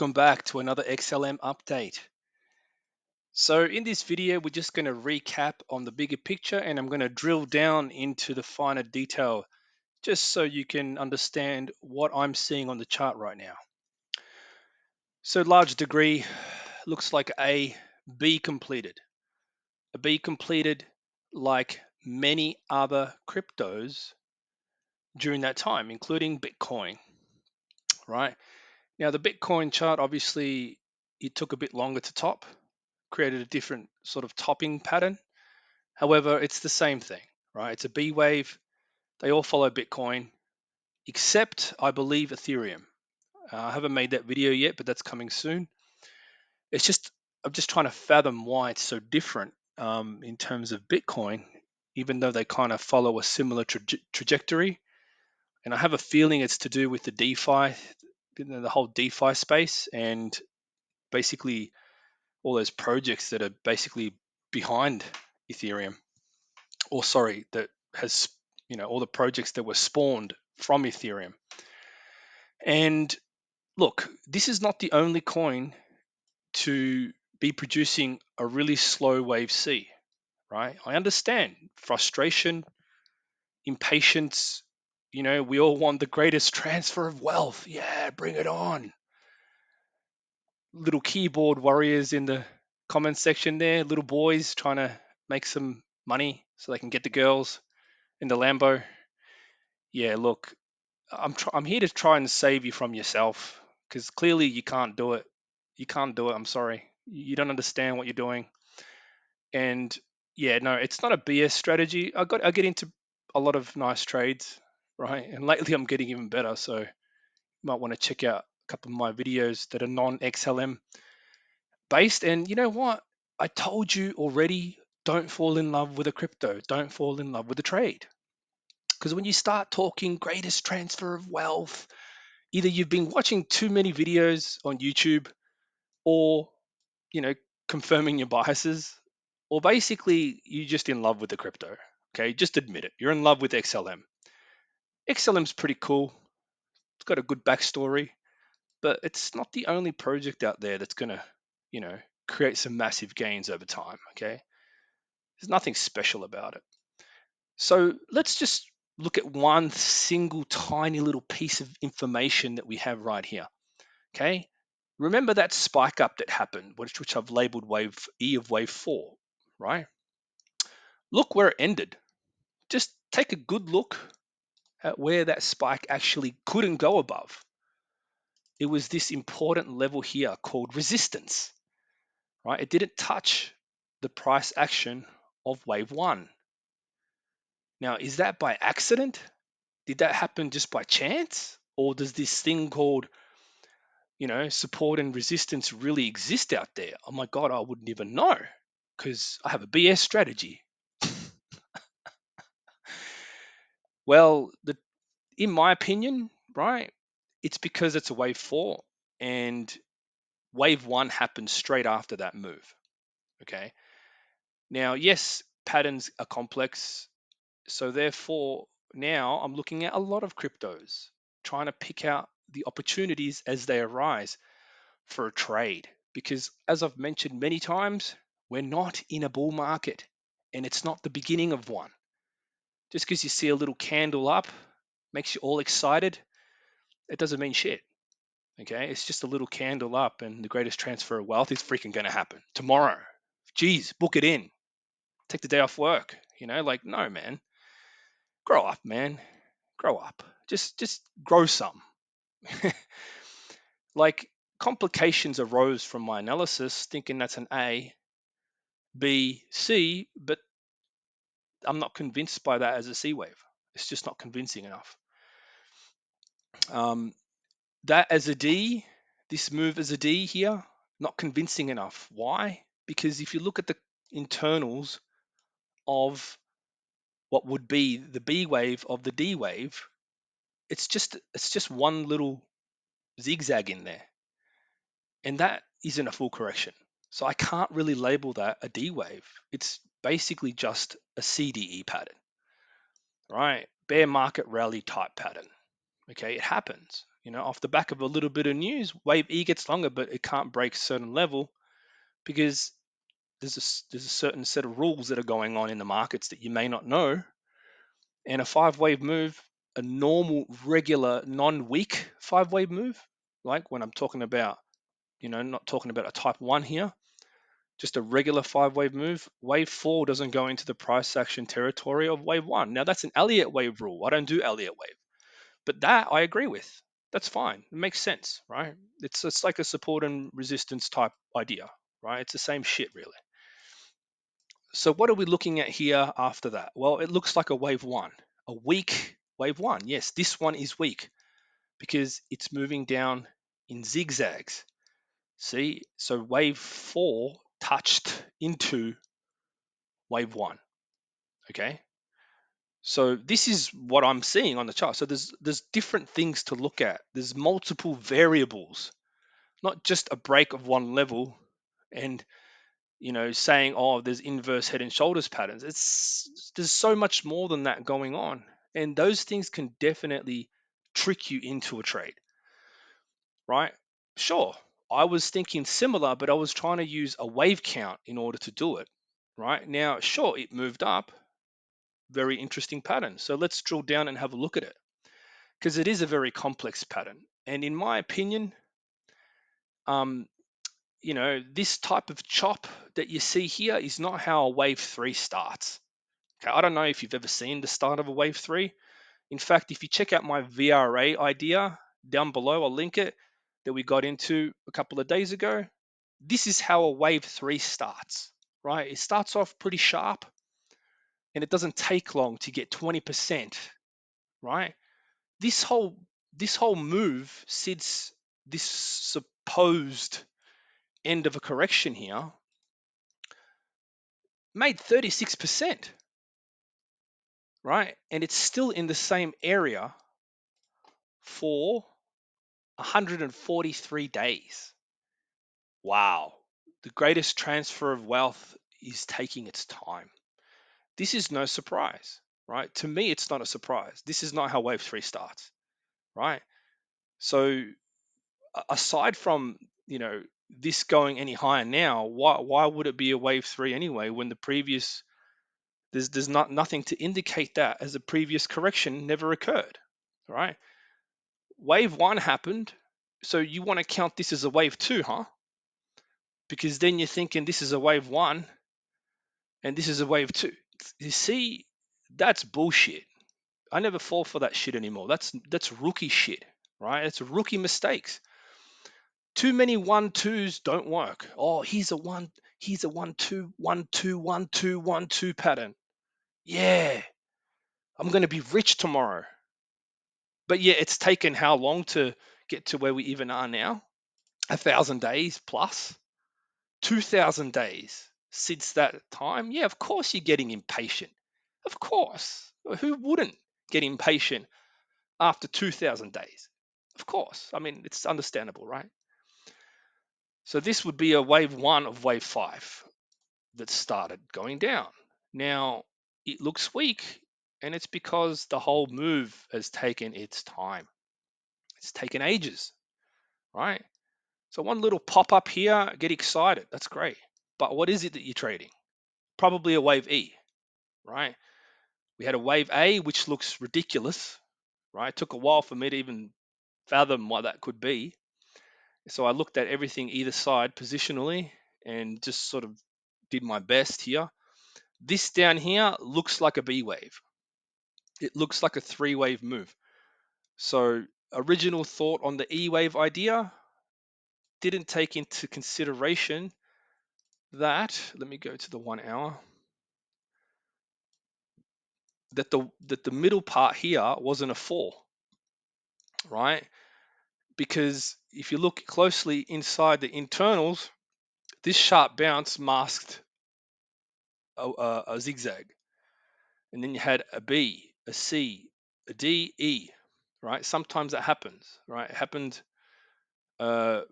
welcome back to another XLM update. So in this video, we're just going to recap on the bigger picture and I'm going to drill down into the finer detail just so you can understand what I'm seeing on the chart right now. So large degree looks like a B completed. A B completed like many other cryptos during that time, including Bitcoin, right? Now the Bitcoin chart, obviously it took a bit longer to top, created a different sort of topping pattern. However, it's the same thing, right? It's a B wave. They all follow Bitcoin, except I believe Ethereum. I haven't made that video yet, but that's coming soon. It's just I'm just trying to fathom why it's so different in terms of Bitcoin, even though they kind of follow a similar trajectory. And I have a feeling it's to do with the DeFi, the whole DeFi space, and basically all those projects that are basically behind Ethereum, or sorry, that has all the projects that were spawned from Ethereum. And look, this is not the only coin to be producing a really slow wave C, right? I understand frustration, impatience. We all want the greatest transfer of wealth. Yeah, bring it on. Little keyboard warriors in the comment section there, little boys trying to make some money so they can get the girls in the Lambo. Yeah, look, I'm here to try and save you from yourself because clearly you can't do it. You can't do it. I'm sorry. You don't understand what you're doing. And yeah, no, it's not a BS strategy. I get into a lot of nice trades, right? And lately I'm getting even better. So you might want to check out a couple of my videos that are non-XLM based. And you know what? I told you already, don't fall in love with a crypto. Don't fall in love with a trade. Because when you start talking greatest transfer of wealth, either you've been watching too many videos on YouTube or, you know, confirming your biases, or basically you're just in love with the crypto. Okay, just admit it. You're in love with XLM. XLM's pretty cool. It's got a good backstory, but it's not the only project out there that's going to, you know, create some massive gains over time. Okay, there's nothing special about it. So let's just look at one single tiny little piece of information that we have right here. Okay, remember that spike up that happened, which I've labeled wave E of wave 4, right? Look where it ended. Just take a good look at where that spike actually couldn't go above. It was this important level here called resistance, right? It didn't touch the price action of wave 1. Now, is that by accident? Did that happen just by chance? Or does this thing called, support and resistance really exist out there? Oh my God, I wouldn't even know because I have a BS strategy. Well, in my opinion, right, it's because it's a wave 4 and wave 1 happens straight after that move. Okay. Now, yes, patterns are complex. So therefore, now I'm looking at a lot of cryptos, trying to pick out the opportunities as they arise for a trade. Because as I've mentioned many times, we're not in a bull market and it's not the beginning of one. Just because you see a little candle up makes you all excited, it doesn't mean shit. Okay, it's just a little candle up and the greatest transfer of wealth is freaking going to happen tomorrow. Geez, book it in. Take the day off work. Like, no, man. Grow up, man. Grow up. Just grow some. Like, complications arose from my analysis, thinking that's an A, B, C, but I'm not convinced by that as a C wave. It's just not convincing enough. That as a D, this move as a D here, not convincing enough. Why? Because if you look at the internals of what would be the B wave of the D wave, it's just one little zigzag in there. And that isn't a full correction. So I can't really label that a D wave. It's basically just a CDE pattern, right? Bear market rally type pattern. Okay, it happens. Off the back of a little bit of news, wave E gets longer, but it can't break certain level because there's a certain set of rules that are going on in the markets that you may not know. And a 5 wave move, a normal, regular, non-weak 5 wave move, like when I'm talking about, not talking about a type 1 here, just a regular 5 wave move, wave 4 doesn't go into the price action territory of wave 1. Now, that's an Elliott wave rule. I don't do Elliott wave, but that I agree with. That's fine. It makes sense, right? It's like a support and resistance type idea, right? It's the same shit, really. So what are we looking at here after that? Well, it looks like a wave 1, a weak wave 1. Yes, this one is weak because it's moving down in zigzags. See, so wave 4 touched into wave 1. Okay, so this is what I'm seeing on the chart. So there's different things to look at. There's multiple variables, not just a break of one level and saying, oh, there's inverse head and shoulders patterns. There's so much more than that going on, and those things can definitely trick you into a trade, right? Sure, I was thinking similar, but I was trying to use a wave count in order to do it. Right now, sure, it moved up, very interesting pattern. So let's drill down and have a look at it, because it is a very complex pattern. And in my opinion, um, this type of chop that you see here is not how a wave 3 starts. Okay, I don't know if you've ever seen the start of a wave 3. In fact, if you check out my VRA idea down below, I'll link it, that we got into a couple of days ago. This is how a wave 3 starts, right? It starts off pretty sharp and it doesn't take long to get 20%, right? This whole move, since this supposed end of a correction here, made 36%, right? And it's still in the same area for 143 days. Wow. The greatest transfer of wealth is taking its time. This is no surprise, right? To me, it's not a surprise. This is not how wave 3 starts, right? So aside from, this going any higher now, why would it be a wave 3 anyway when the previous there's nothing to indicate that, as the previous correction never occurred, right? Wave 1 happened, so you want to count this as a wave 2, huh? Because then you're thinking this is a wave 1 and this is a wave 2. You see, that's bullshit. I never fall for that shit anymore. That's rookie shit, right? It's rookie mistakes. Too many 1-2s don't work. Oh, here's a 1-2, 1-2, 1-2, 1-2 pattern. Yeah, I'm going to be rich tomorrow. But yeah, it's taken how long to get to where we even are now? 1,000 days plus, 2,000 days since that time. Yeah, of course you're getting impatient. Of course. Who wouldn't get impatient after 2,000 days? Of course. I mean, it's understandable, right? So this would be a wave 1 of wave 5 that started going down. Now, it looks weak, and it's because the whole move has taken its time. It's taken ages, right? So one little pop up here, get excited. That's great. But what is it that you're trading? Probably a wave E, right? We had a wave A, which looks ridiculous, right? It took a while for me to even fathom what that could be. So I looked at everything either side positionally and just sort of did my best here. This down here looks like a B wave. It looks like a 3-wave move. So original thought on the E wave idea didn't take into consideration that, let me go to the 1 hour, that the middle part here wasn't a 4, right? Because if you look closely inside the internals, this sharp bounce masked a zigzag, and then you had a B, a C, a D, E, right? Sometimes that happens, right? Uh,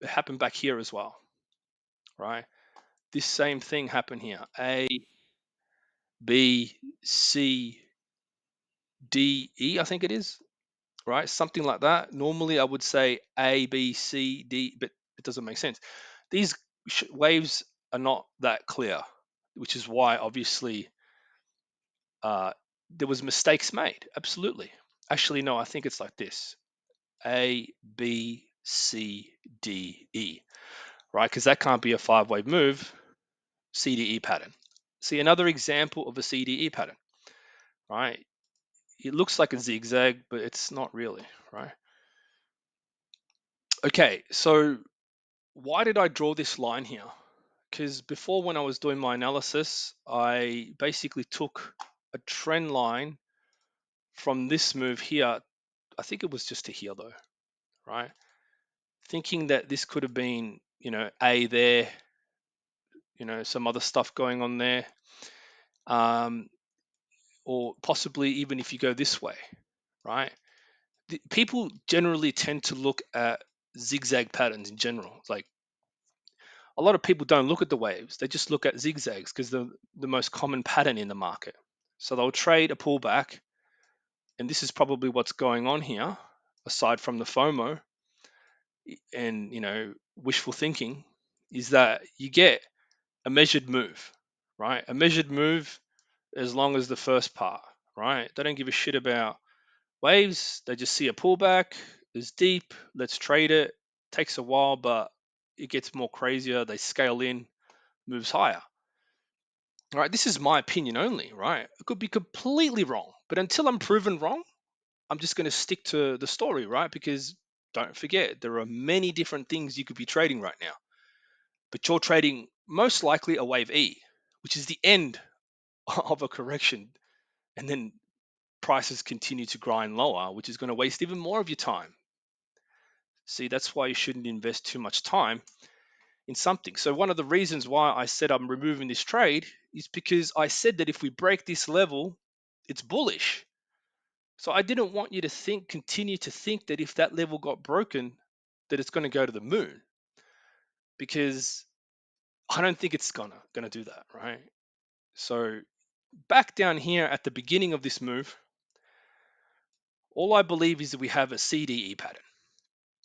it happened back here as well, right? This same thing happened here. A, B, C, D, E, I think it is. right? Something like that. Normally, I would say A, B, C, D, but it doesn't make sense. These waves are not that clear, which is why obviously uh, there was mistakes made. Absolutely. Actually, no, I think it's like this: A, B, C, D, E, right? Because that can't be a five-wave move. CDE pattern. See another example of a CDE pattern, right? It looks like a zigzag, but it's not really, right? Okay, so why did I draw this line here? Because before, when I was doing my analysis, I basically took a trend line from this move here. I think it was just to here though, right? Thinking that this could have been, A there, some other stuff going on there, um, or possibly even if you go this way, right? People generally tend to look at zigzag patterns in general. Like a lot of people don't look at the waves; they just look at zigzags because they're the most common pattern in the market. So they'll trade a pullback, and this is probably what's going on here, aside from the FOMO and wishful thinking, is that you get a measured move, right? A measured move as long as the first part, right? They don't give a shit about waves. They just see a pullback is deep. Let's trade it. Takes a while, but it gets more crazier. They scale in, moves higher. All right, this is my opinion only, right? It could be completely wrong, but until I'm proven wrong, I'm just going to stick to the story, right? Because don't forget, there are many different things you could be trading right now, but you're trading most likely a wave E, which is the end of a correction, and then prices continue to grind lower, which is going to waste even more of your time. See, that's why you shouldn't invest too much time in something. So one of the reasons why I said I'm removing this trade is because I said that if we break this level, it's bullish. So I didn't want you to continue to think that if that level got broken, that it's going to go to the moon, because I don't think it's gonna do that, right? So back down here at the beginning of this move, all I believe is that we have a CDE pattern.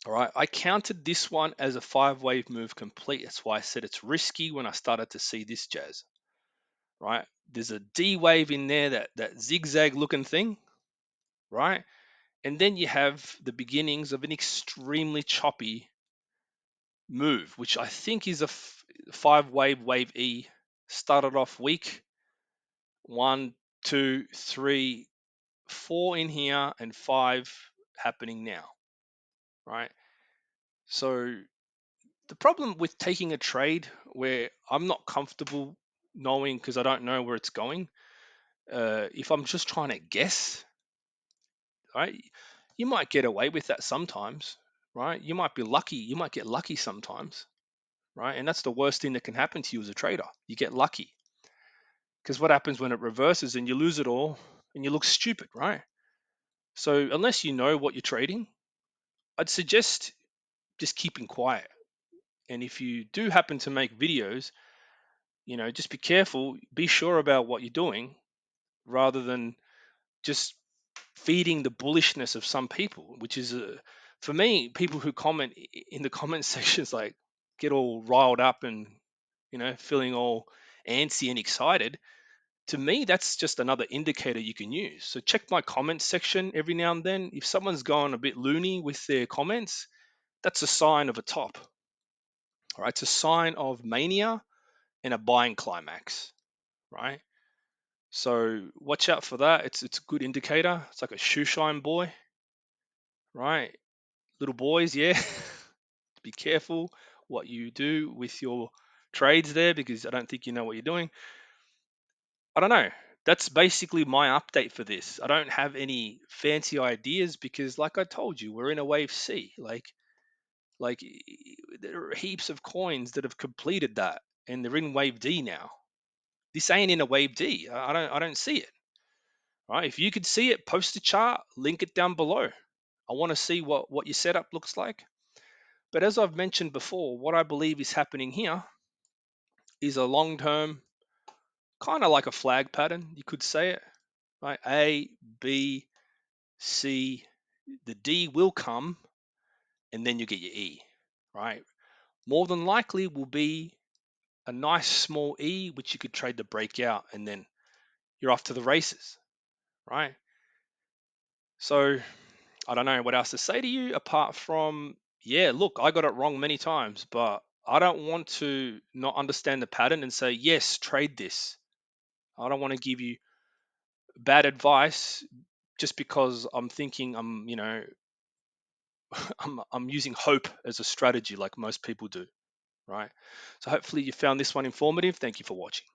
All right, I counted this one as a five-wave move complete. That's why I said it's risky when I started to see this jazz. Right, there's a D wave in there, that zigzag looking thing, right? And then you have the beginnings of an extremely choppy move, which I think is a wave E. Started off weak, one, two, three, four in here, and five happening now, right? So the problem with taking a trade where I'm not comfortable knowing, because I don't know where it's going, if I'm just trying to guess, right? You might get away with that sometimes, right? You might be lucky. You might get lucky sometimes, right? And that's the worst thing that can happen to you as a trader. You get lucky. Because what happens when it reverses and you lose it all and you look stupid, right? So unless you know what you're trading, I'd suggest just keeping quiet. And if you do happen to make videos, just be careful, be sure about what you're doing rather than just feeding the bullishness of some people, which is for me, people who comment in the comment sections, like get all riled up and feeling all antsy and excited. To me, that's just another indicator you can use. So check my comment section every now and then. If someone's gone a bit loony with their comments, that's a sign of a top. All right, it's a sign of mania and a buying climax, right? So watch out for that. It's a good indicator. It's like a shoe shine boy, right? Little boys, yeah. Be careful what you do with your trades there, because I don't think you know what you're doing. I don't know. That's basically my update for this. I don't have any fancy ideas because, like I told you, we're in a wave C. There are heaps of coins that have completed that, and they're in wave D now. This ain't in a wave D. I don't see it. Right? If you could see it, post a chart, link it down below. I want to see what your setup looks like. But as I've mentioned before, what I believe is happening here is a long term, kind of like a flag pattern, you could say it, right? A, B, C, The D will come, and then you get your E, right? More than likely will be a nice small E, which you could trade the breakout, and then you're off to the races, right? So I don't know what else to say to you apart from, yeah, look, I got it wrong many times, but I don't want to not understand the pattern and say, yes, trade this. I don't want to give you bad advice just because I'm thinking I'm using hope as a strategy like most people do, right? So hopefully you found this one informative. Thank you for watching.